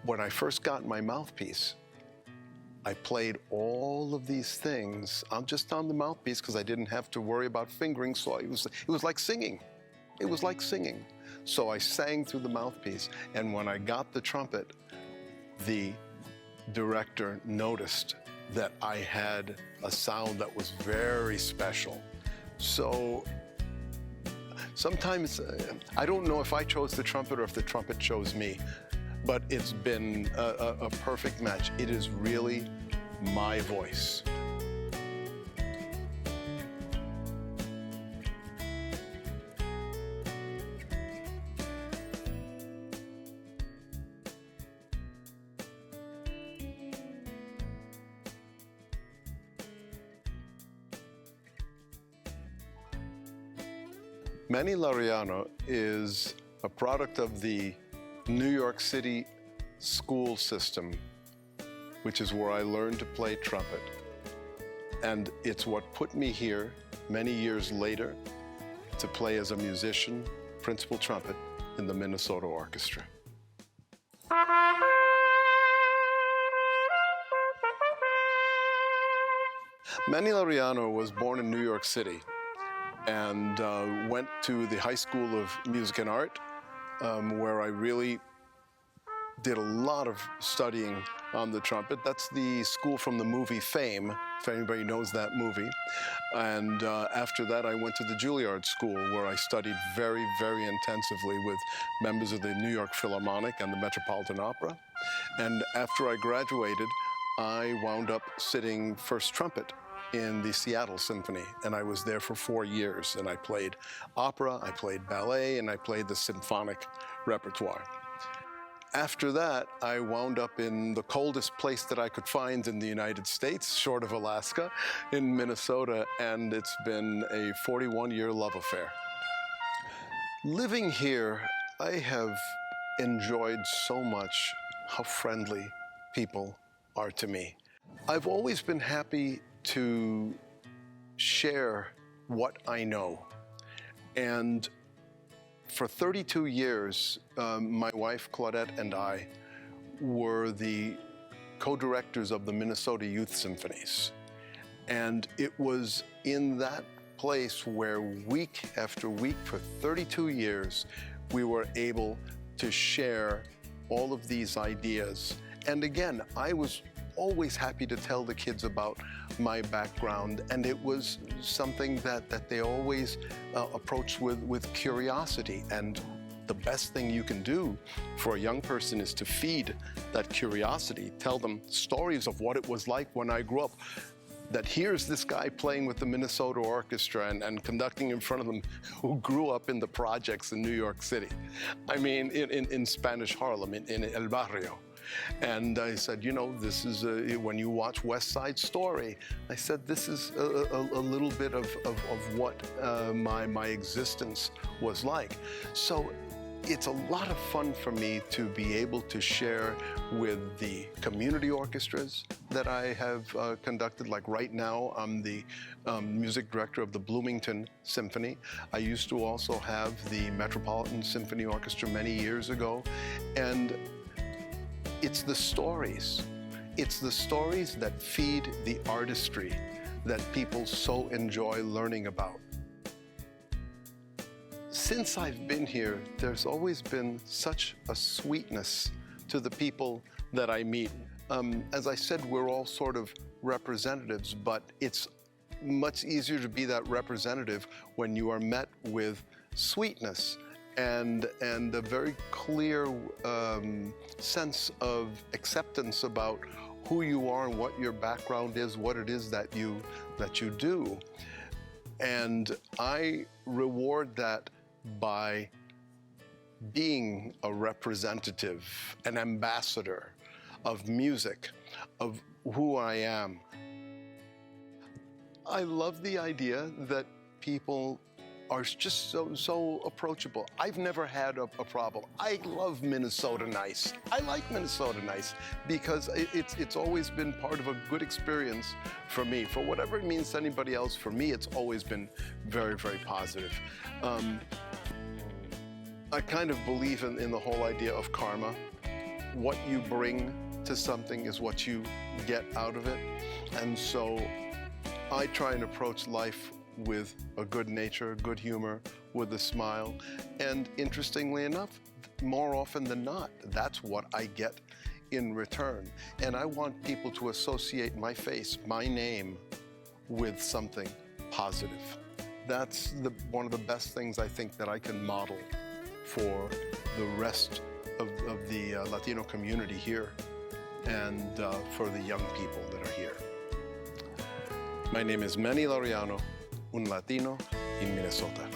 When I first got my mouthpiece, I played all of these things. I'm just on the mouthpiece because I didn't have to worry about fingering, so it was like singing. It was like singing. So I sang through the mouthpiece, and when I got the trumpet, the director noticed that I had a sound that was very special. So sometimes, I don't know if I chose the trumpet or if the trumpet chose me, but it's been a perfect match. It is really my voice. Manny Laureano is a product of the New York City school system, which is where I learned to play trumpet. And it's what put me here many years later to play as a musician, principal trumpet in the Minnesota Orchestra. Manny Laureano was born in New York City and went to the High School of Music and Art, where I really did a lot of studying on the trumpet. That's the school from the movie Fame, if anybody knows that movie. And after that, I went to the Juilliard School, where I studied very, very intensively with members of the New York Philharmonic and the Metropolitan Opera. And after I graduated, I wound up sitting first trumpet in the Seattle Symphony, and I was there for 4 years, and I played opera, I played ballet, and I played the symphonic repertoire. After that, I wound up in the coldest place that I could find in the United States, short of Alaska, in Minnesota, and it's been a 41-year love affair. Living here, I have enjoyed so much how friendly people are to me. I've always been happy to share what I know. And for 32 years, my wife Claudette and I were the co-directors of the Minnesota Youth Symphonies. And it was in that place where week after week for 32 years, we were able to share all of these ideas. And again, I was always happy to tell the kids about my background, and it was something that they always approached with curiosity. And the best thing you can do for a young person is to feed that curiosity, tell them stories of what it was like when I grew up, that here's this guy playing with the Minnesota Orchestra and conducting in front of them who grew up in the projects in New York City. I mean, in Spanish Harlem, in El Barrio. And I said, you know, this is, when you watch West Side Story, I said, this is a little bit of what my existence was like. So it's a lot of fun for me to be able to share with the community orchestras that I have conducted. Like right now, I'm the music director of the Bloomington Symphony. I used to also have the Metropolitan Symphony Orchestra many years ago. And it's the stories. It's the stories that feed the artistry that people so enjoy learning about. Since I've been here, there's always been such a sweetness to the people that I meet. As I said, we're all sort of representatives, but it's much easier to be that representative when you are met with sweetness and a very clear sense of acceptance about who you are and what your background is, what it is that you do. And I reward that by being a representative, an ambassador of music, of who I am. I love the idea that people are just so approachable. I've never had a problem. I love Minnesota nice. I like Minnesota nice because it's always been part of a good experience for me. For whatever it means to anybody else, for me, it's always been very, very positive. I kind of believe in the whole idea of karma. what you bring to something is what you get out of it. And so I try and approach life with a good nature, good humor, with a smile. And interestingly enough, more often than not, that's what I get in return. And I want people to associate my face, my name, with something positive. That's one of the best things I think that I can model for the rest of the Latino community here and for the young people that are here. My name is Manny Laureano Un Latino in Minnesota.